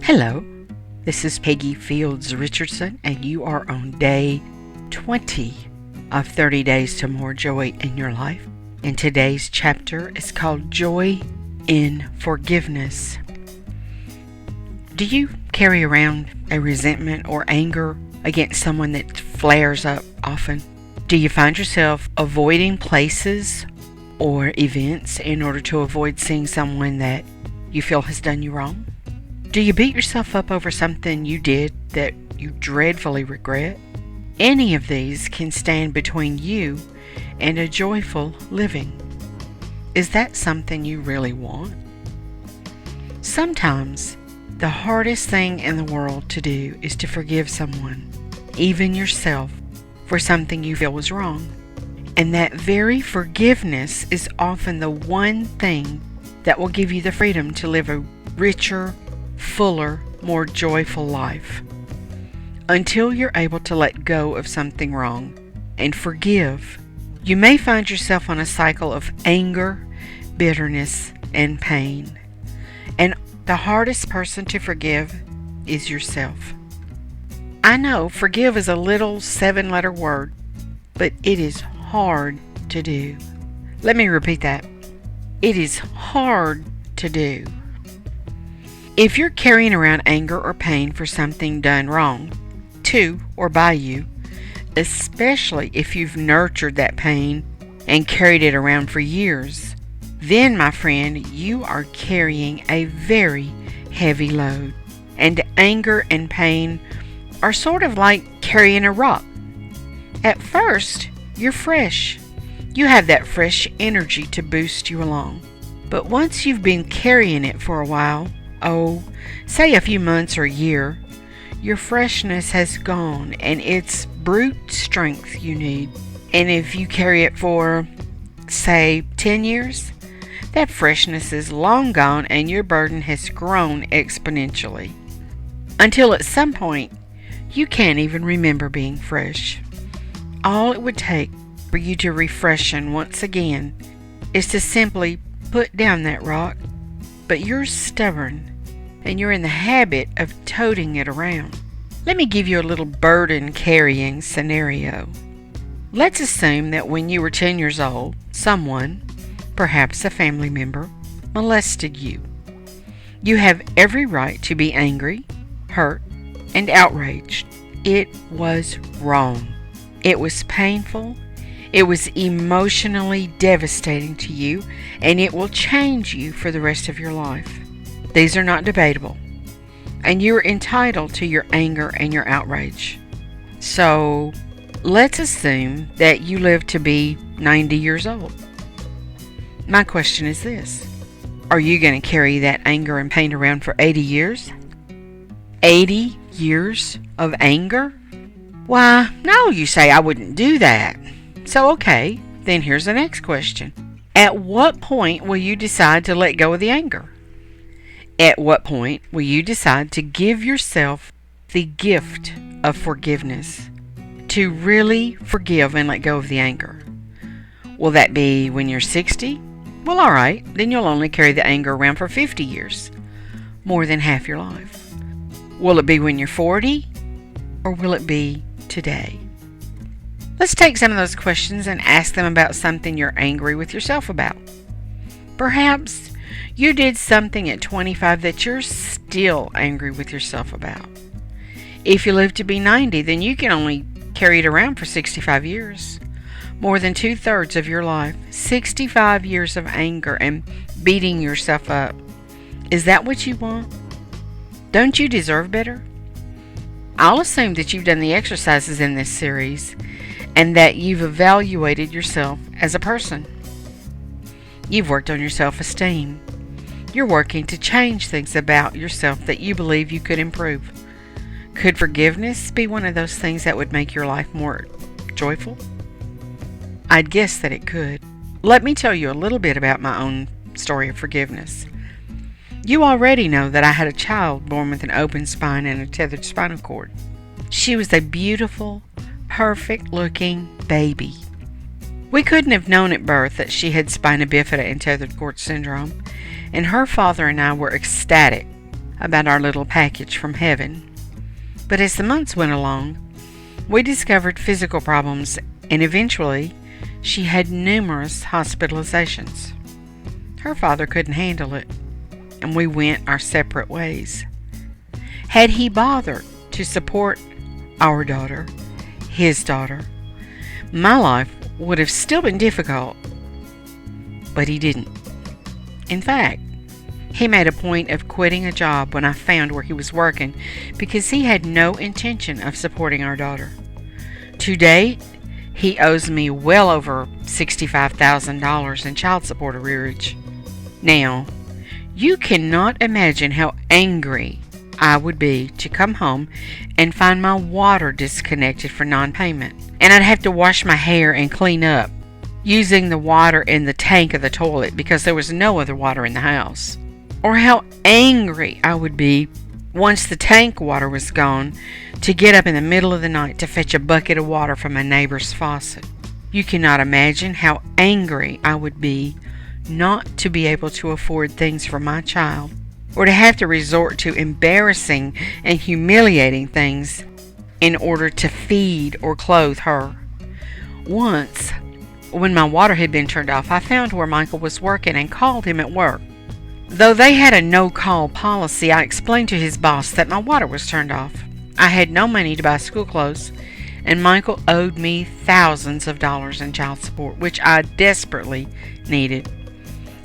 Hello, this is Peggy Fields Richardson, and you are on day 20 of 30 Days to More Joy in Your Life. And today's chapter is called Joy in Forgiveness. Do you carry around a resentment or anger against someone that flares up often? Do you find yourself avoiding places or events in order to avoid seeing someone that you feel has done you wrong? Do you beat yourself up over something you did that you dreadfully regret? Any of these can stand between you and a joyful living. Is that something you really want? Sometimes the hardest thing in the world to do is to forgive someone, even yourself, for something you feel was wrong. And that very forgiveness is often the one thing that will give you the freedom to live a richer, fuller, more joyful life. Until you're able to let go of something wrong and forgive, you may find yourself on a cycle of anger, bitterness, and pain. And the hardest person to forgive is yourself. I know forgive is a little 7-letter word, but it is hard to do. Let me repeat that. It is hard to do. If you're carrying around anger or pain for something done wrong to or by you, especially if you've nurtured that pain and carried it around for years, then, my friend, you are carrying a very heavy load. And anger and pain are sort of like carrying a rock. At first, you're fresh. You have that fresh energy to boost you along. But once you've been carrying it for a while, say a few months or a year, your freshness has gone and it's brute strength you need. And if you carry it for, say, 10 years, that freshness is long gone and your burden has grown exponentially. Until at some point, you can't even remember being fresh. All it would take for you to refreshen once again is to simply put down that rock, but you're stubborn and you're in the habit of toting it around. Let me give you a little burden carrying scenario. Let's assume that when you were 10 years old, someone, perhaps a family member, molested you. You have every right to be angry, hurt, and outraged. It was wrong. It was painful. It was emotionally devastating to you, and it will change you for the rest of your life. These are not debatable, and you are entitled to your anger and your outrage. So, let's assume that you live to be 90 years old. My question is this: are you going to carry that anger and pain around for 80 years? 80 years of anger? Why, no, you say, I wouldn't do that. So, okay, then here's the next question. At what point will you decide to let go of the anger? At what point will you decide to give yourself the gift of forgiveness? To really forgive and let go of the anger? Will that be when you're 60? Well, all right, then you'll only carry the anger around for 50 years, more than half your life. Will it be when you're 40? Or will it be today? Let's take some of those questions and ask them about something you're angry with yourself about. Perhaps you did something at 25 that you're still angry with yourself about. If you live to be 90, then you can only carry it around for 65 years. More than 2/3 of your life. 65 years of anger and beating yourself up. Is that what you want? Don't you deserve better? I'll assume that you've done the exercises in this series and that you've evaluated yourself as a person. You've worked on your self-esteem. You're working to change things about yourself that you believe you could improve. Could forgiveness be one of those things that would make your life more joyful? I'd guess that it could. Let me tell you a little bit about my own story of forgiveness. You already know that I had a child born with an open spine and a tethered spinal cord. She was a beautiful, perfect-looking baby. We couldn't have known at birth that she had spina bifida and tethered cord syndrome, and her father and I were ecstatic about our little package from heaven. But as the months went along, we discovered physical problems, and eventually she had numerous hospitalizations. Her father couldn't handle it, and we went our separate ways. Had he bothered to support our daughter, his daughter, my life would have still been difficult, but he didn't. In fact, he made a point of quitting a job when I found where he was working because he had no intention of supporting our daughter. To date, he owes me well over $65,000 in child support arrearage. Now, you cannot imagine how angry I would be to come home and find my water disconnected for non-payment, and I'd have to wash my hair and clean up using the water in the tank of the toilet because there was no other water in the house. Or how angry I would be once the tank water was gone to get up in the middle of the night to fetch a bucket of water from a neighbor's faucet. You cannot imagine how angry I would be not to be able to afford things for my child, or to have to resort to embarrassing and humiliating things in order to feed or clothe her. Once, when my water had been turned off, I found where Michael was working and called him at work. Though they had a no-call policy, I explained to his boss that my water was turned off. I had no money to buy school clothes, and Michael owed me thousands of dollars in child support, which I desperately needed.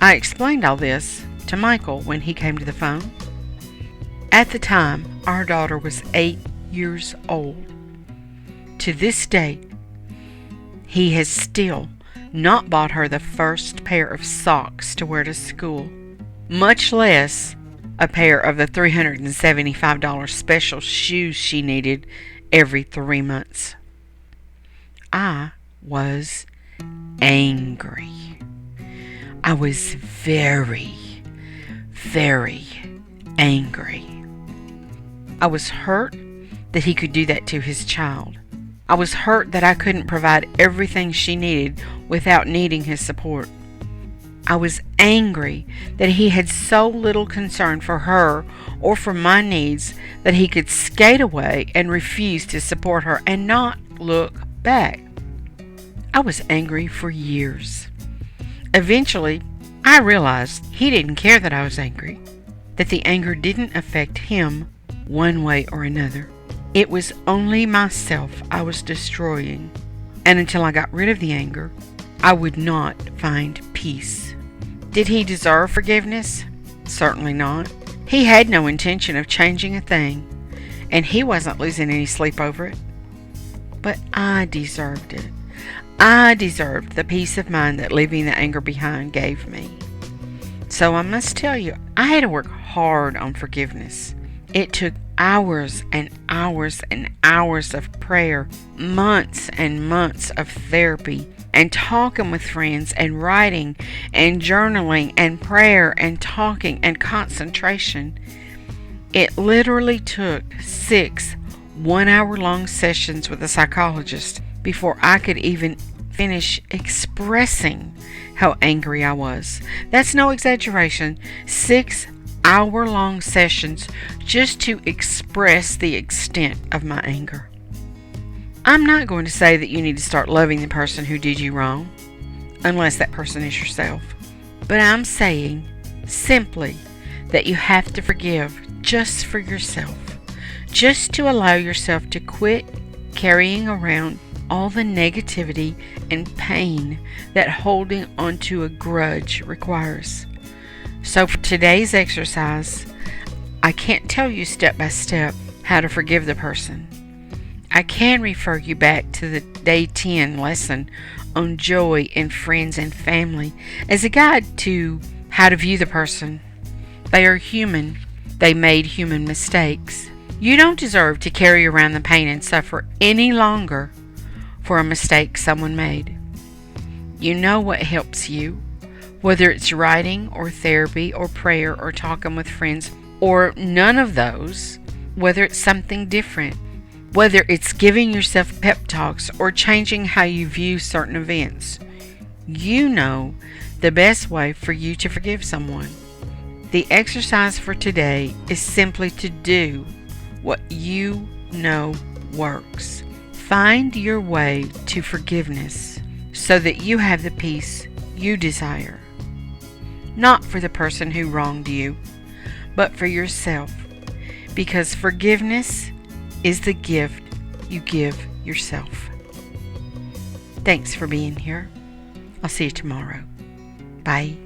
I explained all this to Michael when he came to the phone. At the time, our daughter was 8 years old. To this day, he has still not bought her the first pair of socks to wear to school, much less a pair of the $375 special shoes she needed every 3 months. I was angry. I was very, very angry. I was hurt that he could do that to his child. I was hurt that I couldn't provide everything she needed without needing his support. I was angry that he had so little concern for her or for my needs that he could skate away and refuse to support her and not look back. I was angry for years. Eventually, I realized he didn't care that I was angry, that the anger didn't affect him one way or another. It was only myself I was destroying, and until I got rid of the anger, I would not find peace. Did he deserve forgiveness? Certainly not. He had no intention of changing a thing, and he wasn't losing any sleep over it. But I deserved it. I deserved the peace of mind that leaving the anger behind gave me. So I must tell you, I had to work hard on forgiveness. It took hours and hours and hours of prayer, months and months of therapy, and talking with friends, and writing, and journaling, and prayer, and talking, and concentration. It literally took 6 one-hour-long sessions with a psychologist before I could even finish expressing how angry I was. That's no exaggeration. 6 hour-long sessions just to express the extent of my anger. I'm not going to say that you need to start loving the person who did you wrong, unless that person is yourself. But I'm saying simply that you have to forgive just for yourself, just to allow yourself to quit carrying around all the negativity and pain that holding onto a grudge requires. So for today's exercise, I can't tell you step by step how to forgive the person. I can refer you back to the Day 10 lesson on joy in friends and family as a guide to how to view the person. They are human. They made human mistakes. You don't deserve to carry around the pain and suffer any longer for a mistake someone made. You know what helps you, whether it's writing or therapy or prayer or talking with friends or none of those, whether it's something different, whether it's giving yourself pep talks or changing how you view certain events. You know the best way for you to forgive someone. The exercise for today is simply to do what you know works. Find your way to forgiveness so that you have the peace you desire. Not for the person who wronged you, but for yourself, because forgiveness is the gift you give yourself. Thanks for being here. I'll see you tomorrow. Bye.